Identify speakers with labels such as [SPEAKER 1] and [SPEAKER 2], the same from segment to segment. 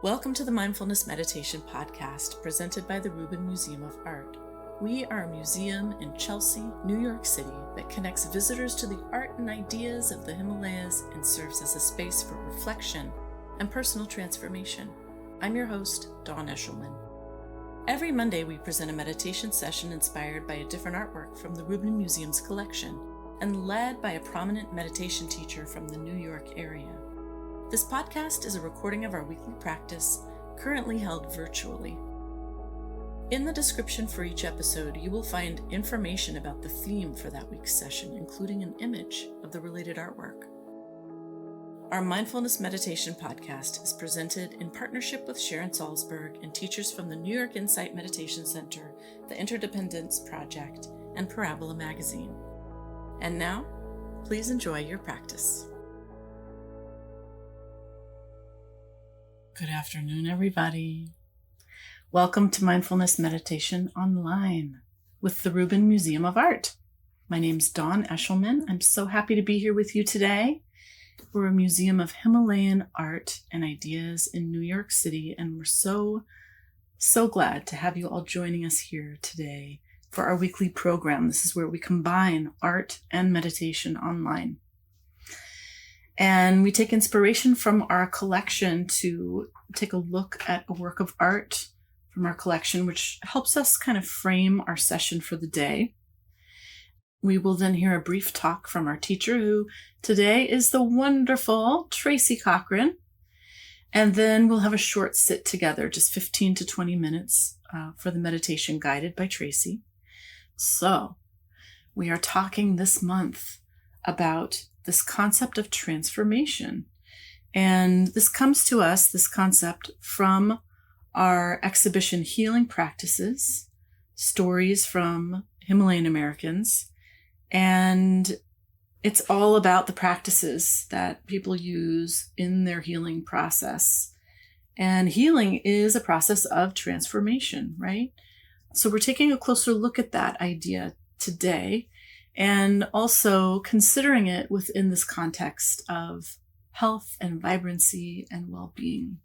[SPEAKER 1] Welcome to the Mindfulness Meditation Podcast presented by the Rubin Museum of Art. We are a museum in Chelsea, New York City that connects visitors to the art and ideas of the Himalayas and serves as a space for reflection and personal transformation. I'm your host, Dawn Eshelman. Every Monday we present a meditation session inspired by a different artwork from the Rubin Museum's collection and led by a prominent meditation teacher from the New York area. This podcast is a recording of our weekly practice, currently held virtually. In the description for each episode, you will find information about the theme for that week's session, including an image of the related artwork. Our Mindfulness Meditation Podcast is presented in partnership with Sharon Salzberg and teachers from the New York Insight Meditation Center, the Interdependence Project, and Parabola Magazine. And now, please enjoy your practice. Good afternoon, everybody. Welcome to Mindfulness Meditation Online with the Rubin Museum of Art. My name's Dawn Eshelman. I'm so happy to be here with you today. We're a museum of Himalayan art and ideas in New York City, and we're so glad to have you all joining us here today for our weekly program. This is where we combine art and meditation online. And we take inspiration from our collection to take a look at a work of art from our collection, which helps us kind of frame our session for the day. We will then hear a brief talk from our teacher, who today is the wonderful Tracy Cochran. And then we'll have a short sit together, just 15 to 20 minutes for the meditation guided by Tracy. So we are talking this month about this concept of transformation. And this comes to us, this concept, from our exhibition Healing Practices, Stories from Himalayan Americans. And it's all about the practices that people use in their healing process. And healing is a process of transformation, right? So we're taking a closer look at that idea today, and also considering it within this context of health and vibrancy and well-being.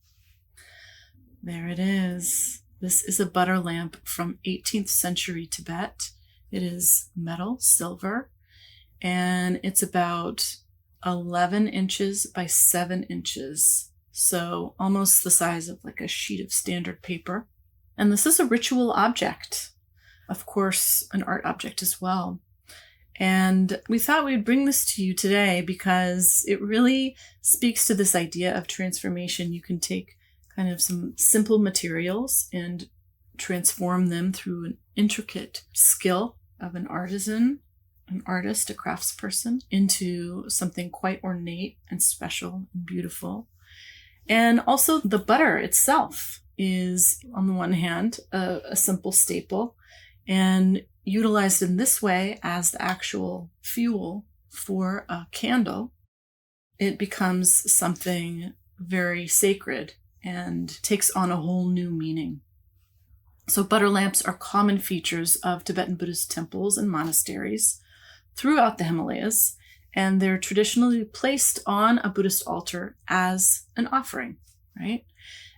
[SPEAKER 1] There it is. This is a butter lamp from 18th century Tibet. It is metal, silver, and it's about 11 inches by 7 inches. So almost the size of like a sheet of standard paper. And this is a ritual object. Of course, an art object as well. And we thought we'd bring this to you today because it really speaks to this idea of transformation. You can take kind of some simple materials and transform them through an intricate skill of an artisan, an artist, a craftsperson, into something quite ornate and special and beautiful. And also the butter itself is, on the one hand, a simple staple, and utilized in this way as the actual fuel for a candle, it becomes something very sacred and takes on a whole new meaning. So butter lamps are common features of Tibetan Buddhist temples and monasteries throughout the Himalayas, and they're traditionally placed on a Buddhist altar as an offering, right?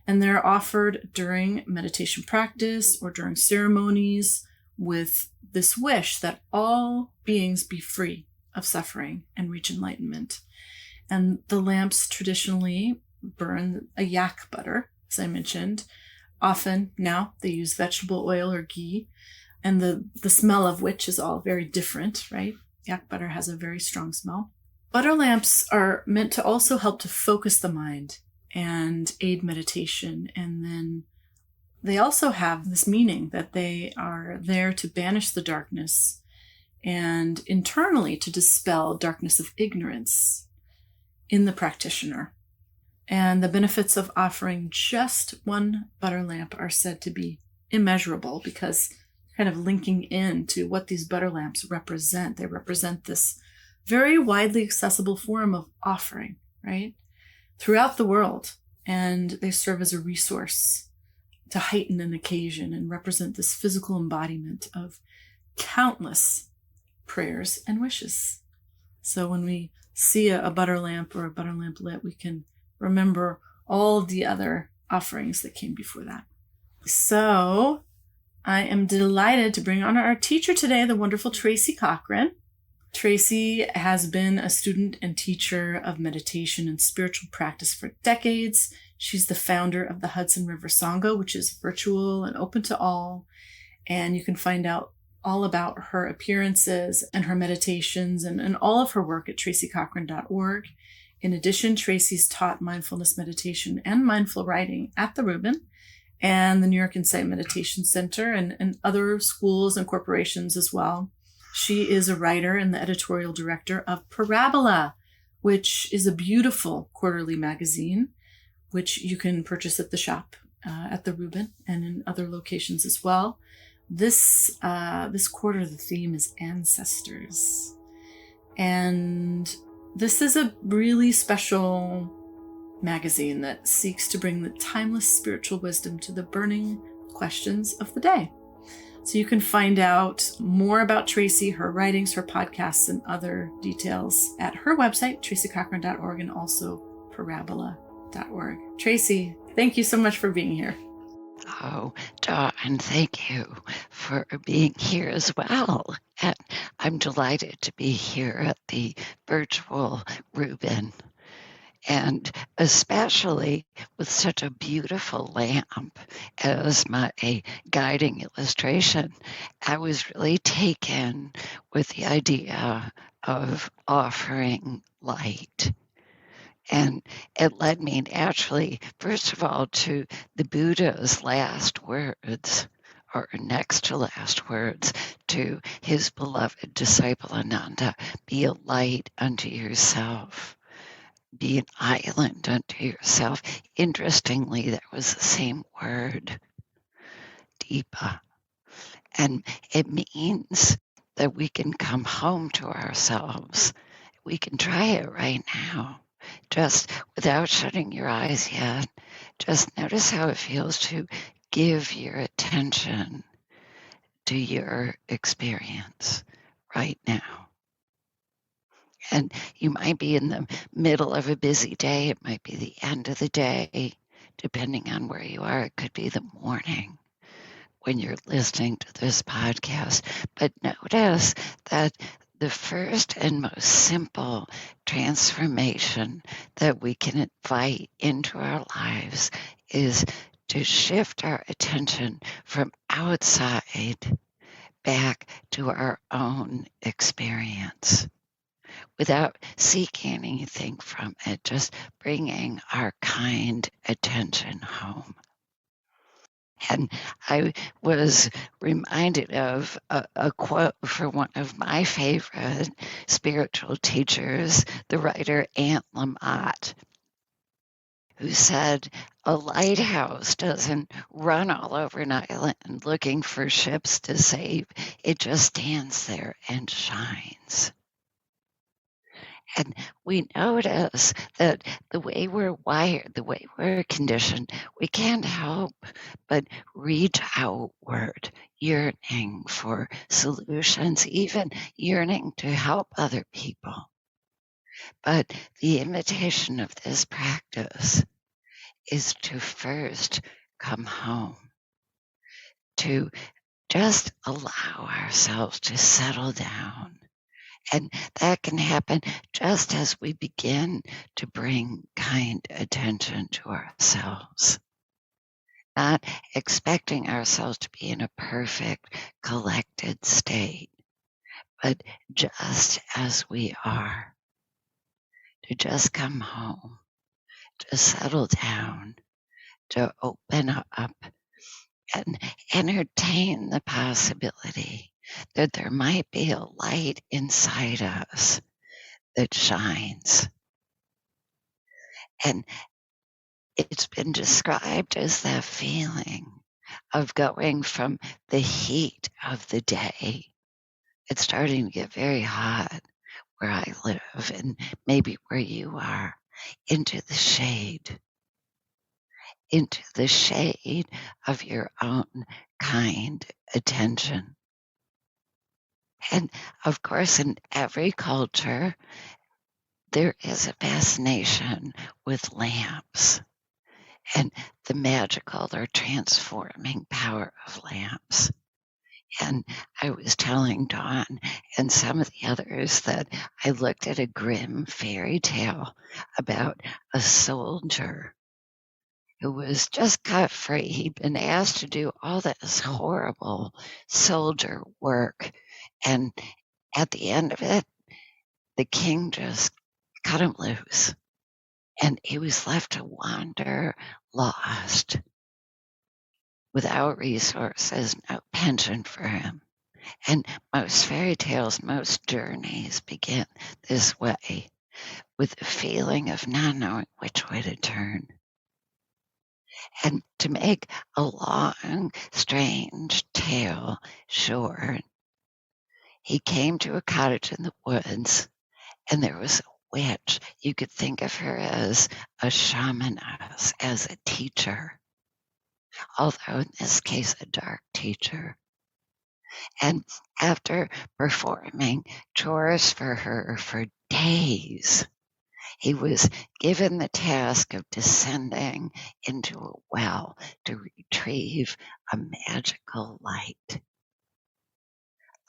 [SPEAKER 1] And they're offered during meditation practice or during ceremonies with this wish that all beings be free of suffering and reach enlightenment. And the lamps traditionally burn a yak butter, as I mentioned. Often now they use vegetable oil or ghee, and the smell of which is all very different, right? Yak butter has a very strong smell. Butter lamps are meant to also help to focus the mind and aid meditation. And then they also have this meaning that they are there to banish the darkness and internally to dispel darkness of ignorance in the practitioner. And the benefits of offering just one butter lamp are said to be immeasurable, because kind of linking in to what these butter lamps represent. They represent this very widely accessible form of offering, right? Throughout the world. And they serve as a resource to heighten an occasion and represent this physical embodiment of countless prayers and wishes. So when we see a butter lamp or a butter lamp lit, we can remember all of the other offerings that came before that. So I am delighted to bring on our teacher today, the wonderful Tracy Cochran. Tracy has been a student and teacher of meditation and spiritual practice for decades. She's the founder of the Hudson River Sangha, which is virtual and open to all. And you can find out all about her appearances and her meditations and all of her work at tracycochran.org. In addition, Tracy's taught mindfulness meditation and mindful writing at the Rubin and the New York Insight Meditation Center and other schools and corporations as well. She is a writer and the editorial director of Parabola, which is a beautiful quarterly magazine, which you can purchase at the shop at the Rubin and in other locations as well. This quarter, the theme is ancestors. And this is a really special magazine that seeks to bring the timeless spiritual wisdom to the burning questions of the day. So you can find out more about Tracy, her writings, her podcasts, and other details at her website, tracycochran.org, and also parabola.org. Tracy, thank you so much for being here.
[SPEAKER 2] Oh, Dawn, thank you for being here as well. And I'm delighted to be here at the virtual Rubin. And especially with such a beautiful lamp as my guiding illustration, I was really taken with the idea of offering light. And it led me naturally, first of all, to the Buddha's last words, or next to last words, to his beloved disciple Ananda, be a light unto yourself. Be an island unto yourself. Interestingly, that was the same word, Deepa. And it means that we can come home to ourselves. We can try it right now, just without shutting your eyes yet. Just notice how it feels to give your attention to your experience right now. And you might be in the middle of a busy day. It might be the end of the day, depending on where you are. It could be the morning when you're listening to this podcast. But notice that the first and most simple transformation that we can invite into our lives is to shift our attention from outside back to our own experience, without seeking anything from it, just bringing our kind attention home. And I was reminded of a quote from one of my favorite spiritual teachers, the writer Aunt Lamott, who said, a lighthouse doesn't run all over an island looking for ships to save. It just stands there and shines. And we notice that the way we're wired, the way we're conditioned, we can't help but reach outward, yearning for solutions, even yearning to help other people. But the invitation of this practice is to first come home, to just allow ourselves to settle down. And that can happen just as we begin to bring kind attention to ourselves, not expecting ourselves to be in a perfect, collected state, but just as we are, to just come home, to settle down, to open up and entertain the possibility that there might be a light inside us that shines. And it's been described as that feeling of going from the heat of the day. It's starting to get very hot where I live and maybe where you are, into the shade of your own kind attention. And of course, in every culture, there is a fascination with lamps. and the magical or transforming power of lamps. And I was telling Dawn and some of the others that I looked at a grim fairy tale about a soldier who was just cut free. He'd been asked to do all this horrible soldier work. And at the end of it, the king just cut him loose. And he was left to wander lost, without resources, no pension for him. And most fairy tales, most journeys begin this way, with the feeling of not knowing which way to turn. And to make a long, strange tale short, he came to a cottage in the woods, and there was a witch. You could think of her as a shamaness, as a teacher, although in this case, a dark teacher. And after performing chores for her for days, he was given the task of descending into a well to retrieve a magical light,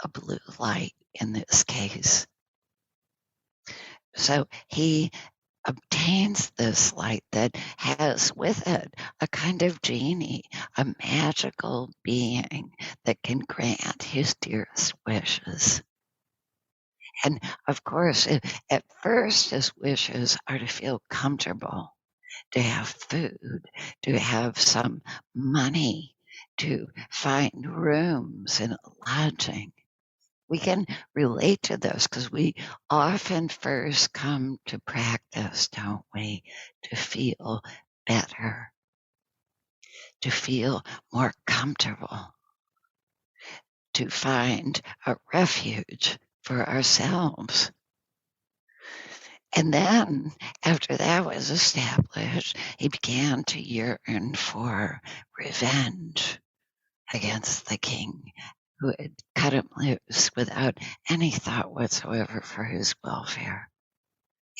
[SPEAKER 2] a blue light in this case. So he obtains this light that has with it a kind of genie, a magical being that can grant his dearest wishes. And of course, at first, his wishes are to feel comfortable, to have food, to have some money, to find rooms and lodging. We can relate to those because we often first come to practice, don't we, to feel better, to feel more comfortable, to find a refuge for ourselves. And then, after that was established, he began to yearn for revenge against the king who had cut him loose without any thought whatsoever for his welfare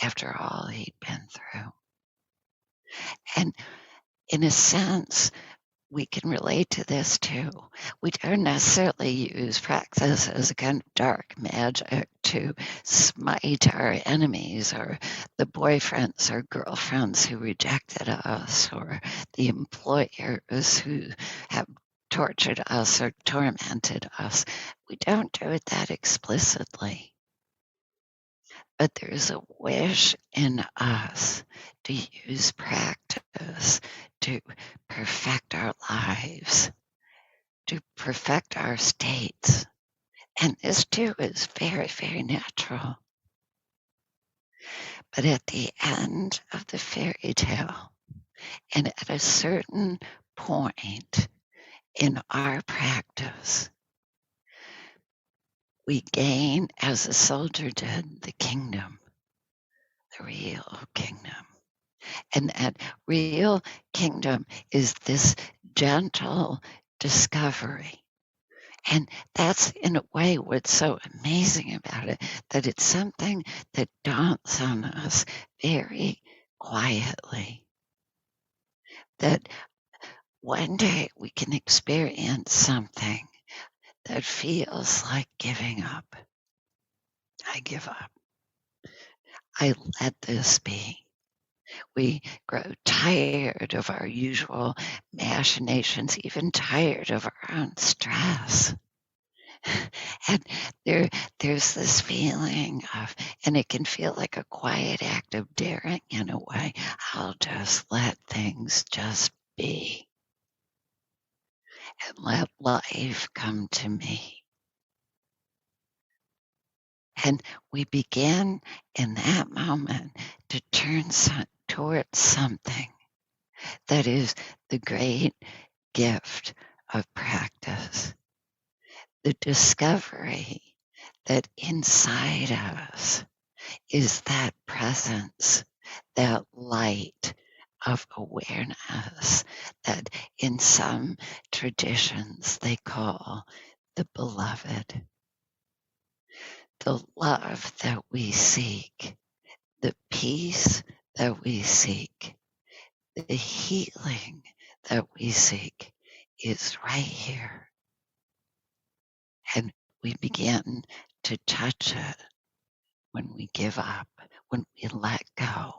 [SPEAKER 2] after all he'd been through. And in a sense, we can relate to this too. We don't necessarily use practice as a kind of dark magic to smite our enemies or the boyfriends or girlfriends who rejected us or the employers who have tortured us or tormented us. We don't do it that explicitly. But there's a wish in us to use practice to perfect our lives, to perfect our states. And this too is very, very natural. But at the end of the fairy tale, and at a certain point in our practice, we gain, as the soldier did, the kingdom, the real kingdom. And that real kingdom is this gentle discovery. And that's, in a way, what's so amazing about it, that it's something that dawns on us very quietly. That one day we can experience something that feels like giving up. I give up. I let this be. We grow tired of our usual machinations, even tired of our own stress. And there's this feeling of, and it can feel like a quiet act of daring in a way. I'll just let things just be and let life come to me. And we begin in that moment to turn towards something that is the great gift of practice. The discovery that inside us is that presence, that light of awareness that in some traditions they call the beloved. The love that we seek, the peace that we seek, the healing that we seek is right here. And we begin to touch it when we give up, when we let go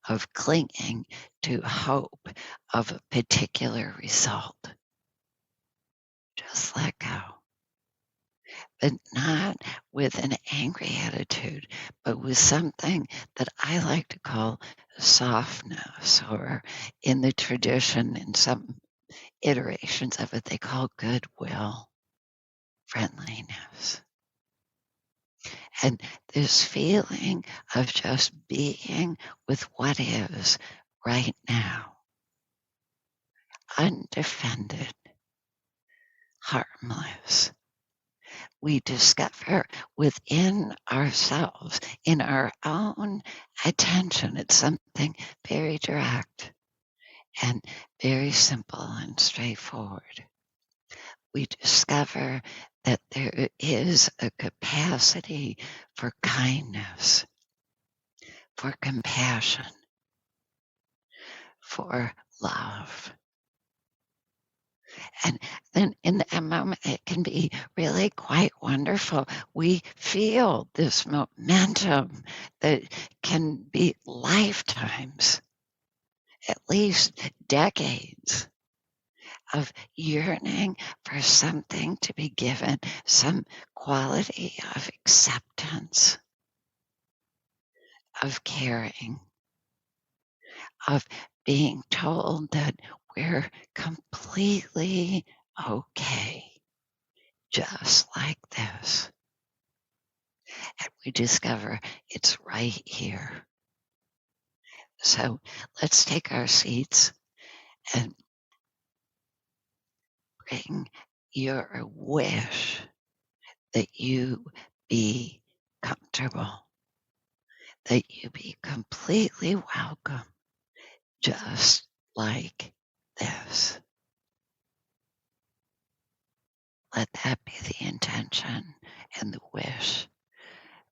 [SPEAKER 2] of clinging to hope of a particular result. Just let go. But not with an angry attitude, but with something that I like to call softness, or in the tradition, in some iterations of it, they call goodwill, friendliness. And this feeling of just being with what is right now, undefended, harmless. We discover within ourselves, in our own attention, it's something very direct and very simple and straightforward. We discover that there is a capacity for kindness, for compassion, for love. And then in that moment, it can be really quite wonderful. We feel this momentum that can be lifetimes, at least decades, of yearning for something to be given, some quality of acceptance, of caring, of being told that we're completely okay, just like this. And we discover it's right here. So let's take our seats and bring your wish that you be comfortable, that you be completely welcome, just like this. Let that be the intention and the wish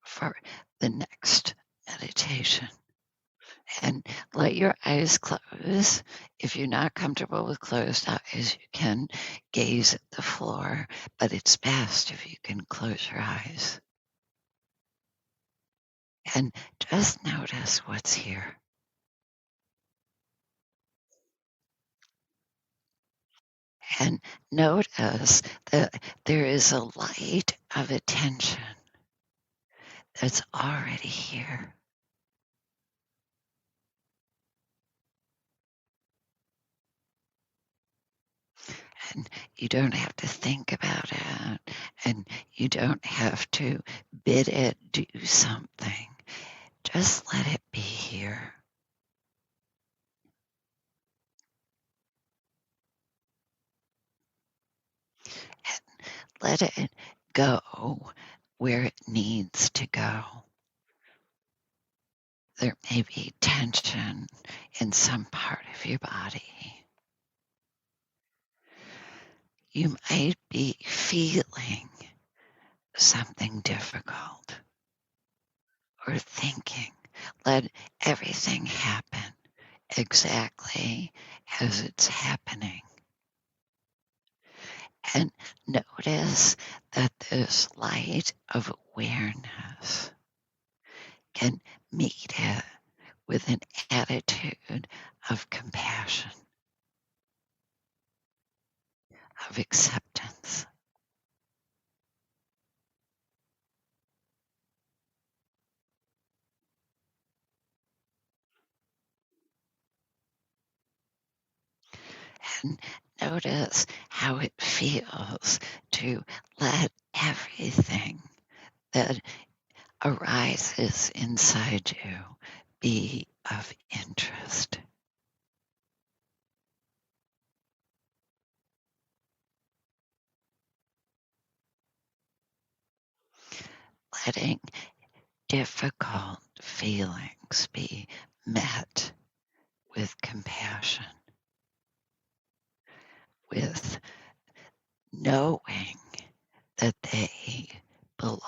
[SPEAKER 2] for the next meditation. And let your eyes close. If you're not comfortable with closed eyes, you can gaze at the floor, but it's best if you can close your eyes. And just notice what's here. And notice that there is a light of attention that's already here. And you don't have to think about it, and you don't have to bid it do something. Just let it be here. And let it go where it needs to go. There may be tension in some part of your body. You might be feeling something difficult or thinking. Let everything happen exactly as it's happening. And notice that this light of awareness can meet it with an attitude of compassion, of acceptance. And notice how it feels to let everything that arises inside you be of interest. Letting difficult feelings be met with compassion, with knowing that they belong.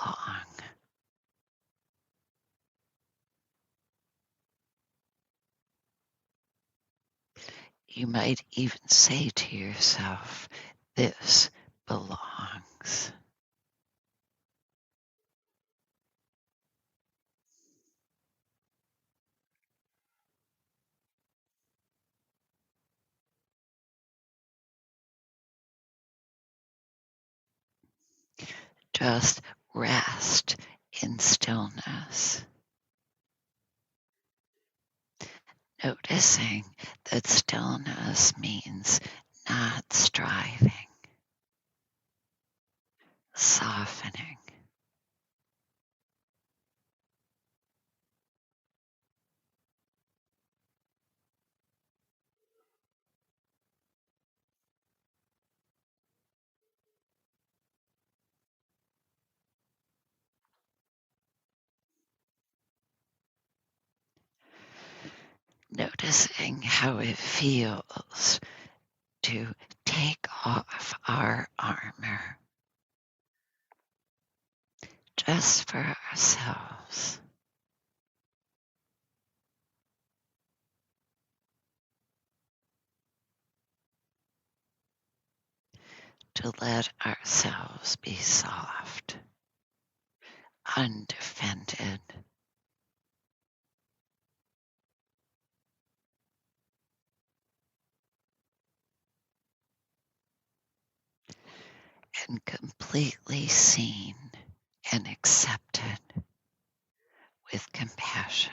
[SPEAKER 2] You might even say to yourself, this belongs. Just rest in stillness, noticing that stillness means not striving, softening. Noticing how it feels to take off our armor just for ourselves, to let ourselves be soft, undefended, and completely seen and accepted with compassion.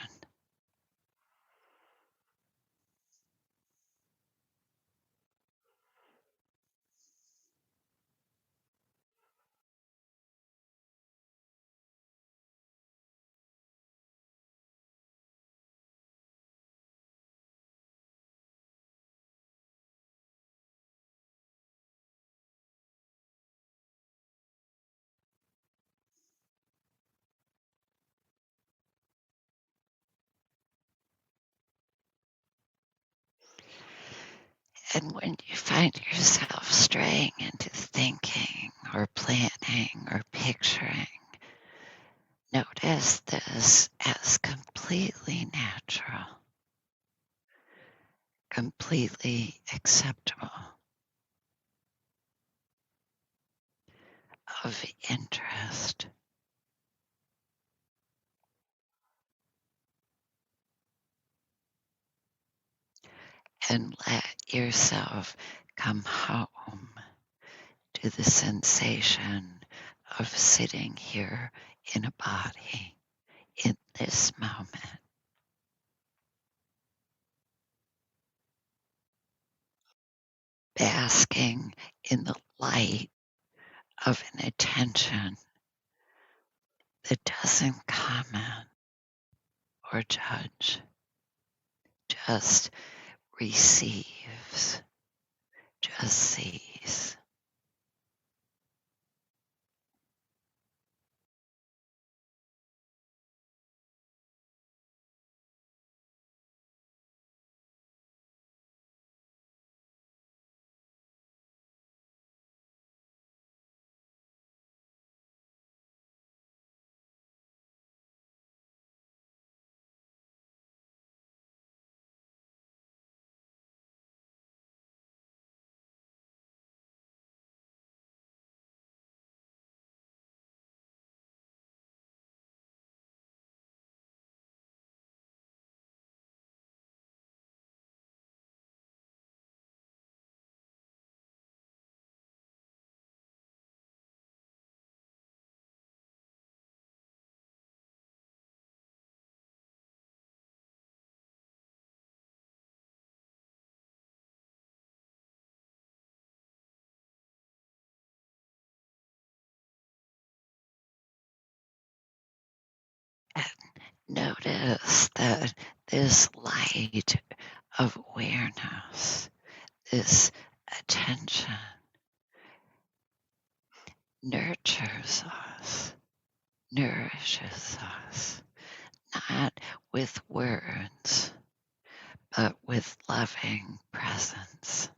[SPEAKER 2] And when you find yourself straying into thinking or planning or picturing, notice this as completely natural, completely acceptable, of interest. And let yourself come home to the sensation of sitting here in a body in this moment. Basking in the light of an attention that doesn't comment or judge, just receives, just sees. And notice that this light of awareness, this attention, nurtures us, nourishes us, not with words, but with loving presence.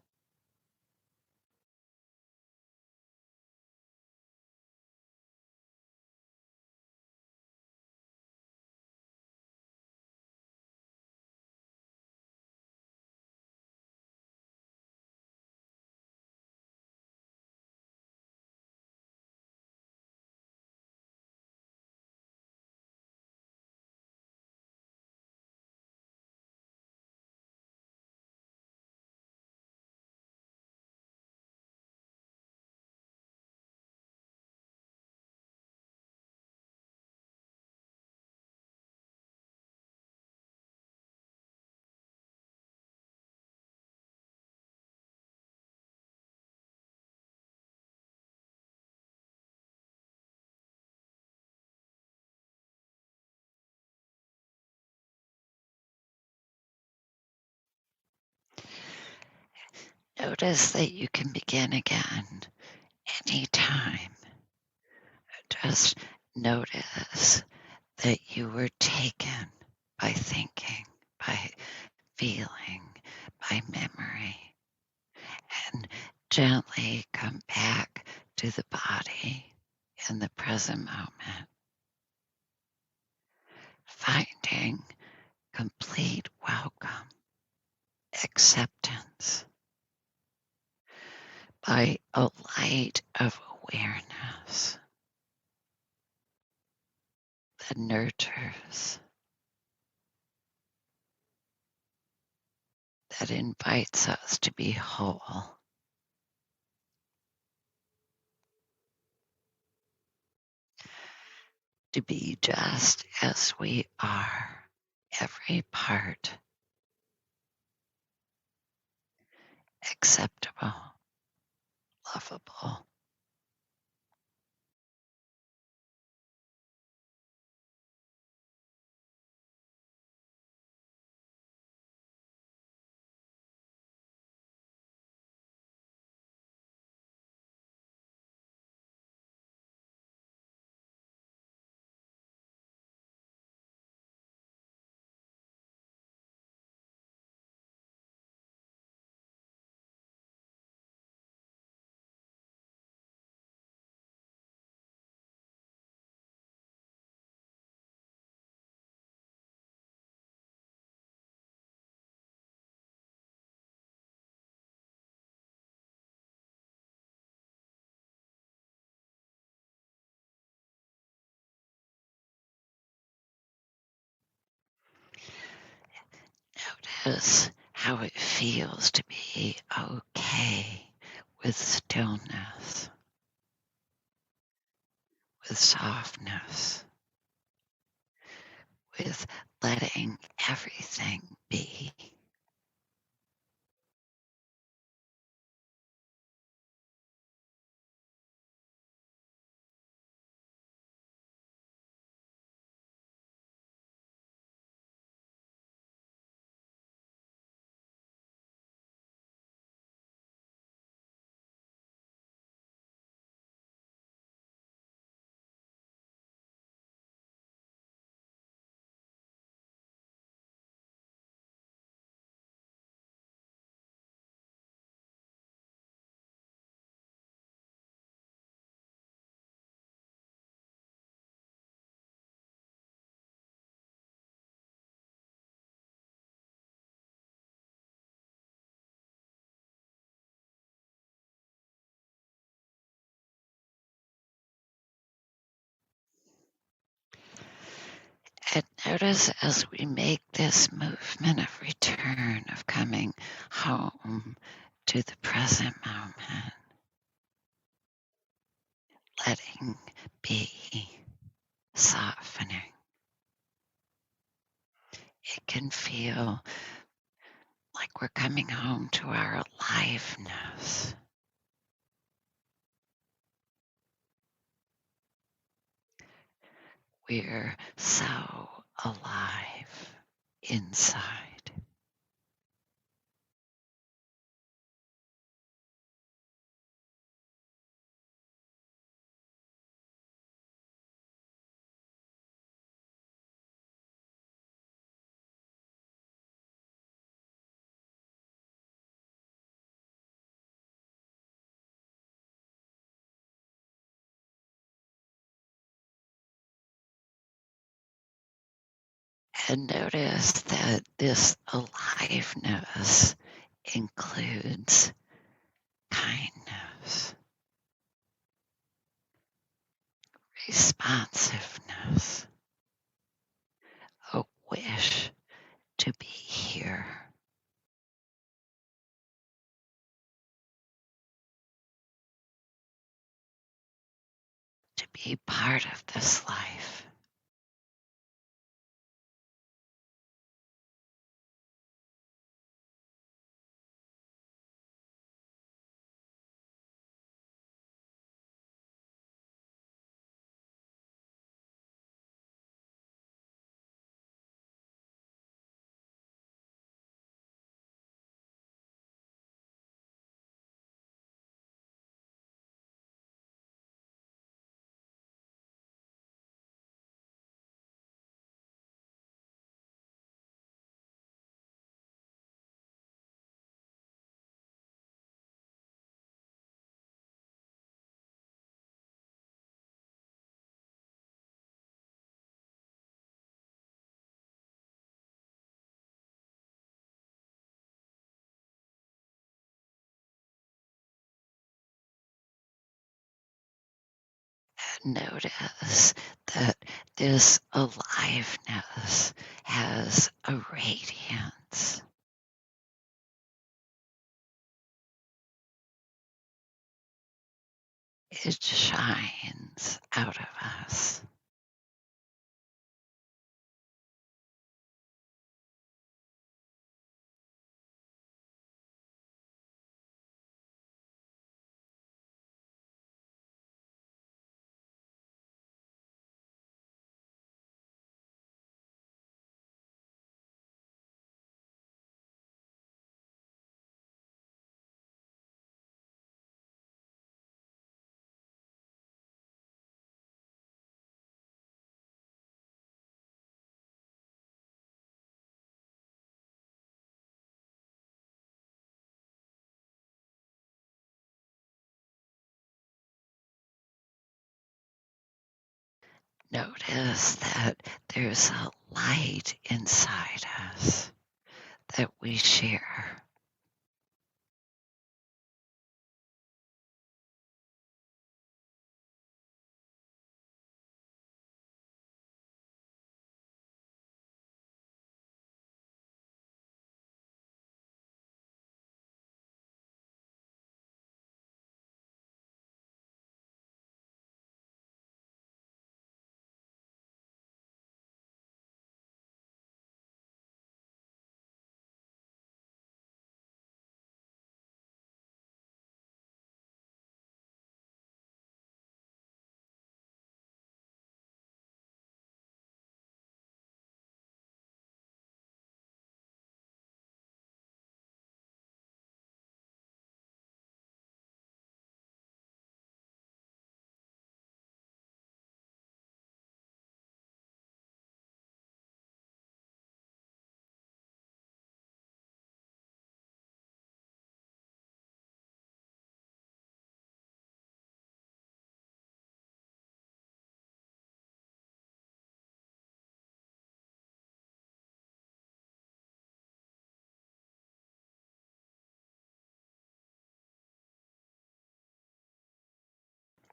[SPEAKER 2] notice that you can begin again anytime. Just notice that you were taken by thinking, by feeling, by memory, and gently come back to the body in the present moment, finding complete welcome, acceptance by a light of awareness that nurtures, that invites us to be whole. To be just as we are, every part acceptable, lovable. Notice how it feels to be okay with stillness, with softness, with letting everything be. And notice as we make this movement of return, of coming home to the present moment, letting be, softening. It can feel like we're coming home to our aliveness. We're so alive inside. And notice that this aliveness includes kindness, responsiveness, a wish to be here, to be part of this life. Notice that this aliveness has a radiance. It shines out of us. Notice that there's a light inside us that we share.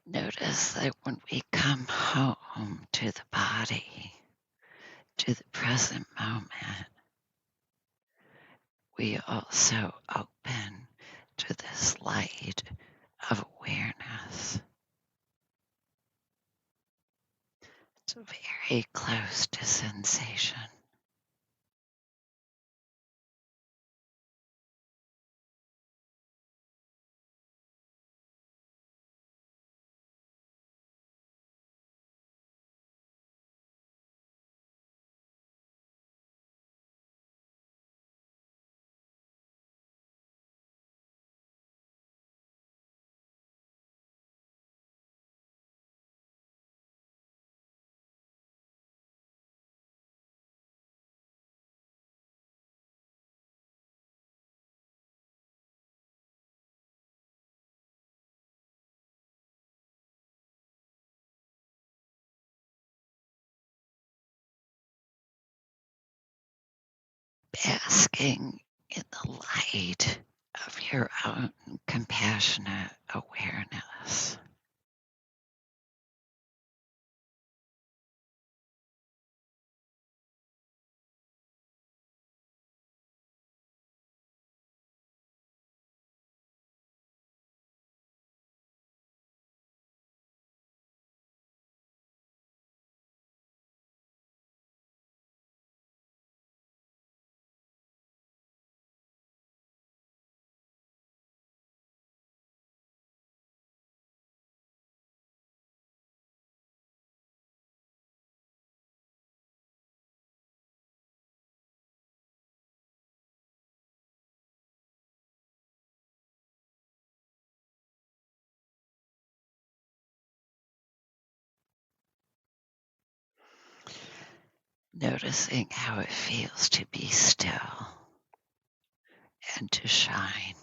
[SPEAKER 2] Notice that when we come home to the body, to the present moment, we also open to this light of awareness. It's very close to sensation. Basking in the light of your own compassionate awareness. Noticing how it feels to be still and to shine.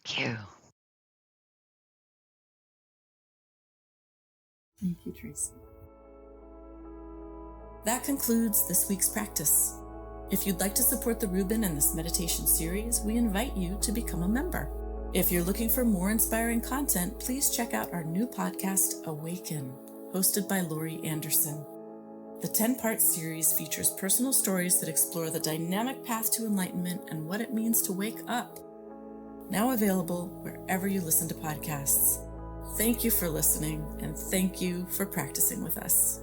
[SPEAKER 2] Thank you.
[SPEAKER 1] Thank you, Tracy. That concludes this week's practice. If you'd like to support the Rubin and this meditation series, we invite you to become a member. If you're looking for more inspiring content, please check out our new podcast, Awaken, hosted by Laurie Anderson. The 10-part series features personal stories that explore the dynamic path to enlightenment and what it means to wake up. Now available wherever you listen to podcasts. Thank you for listening, and thank you for practicing with us.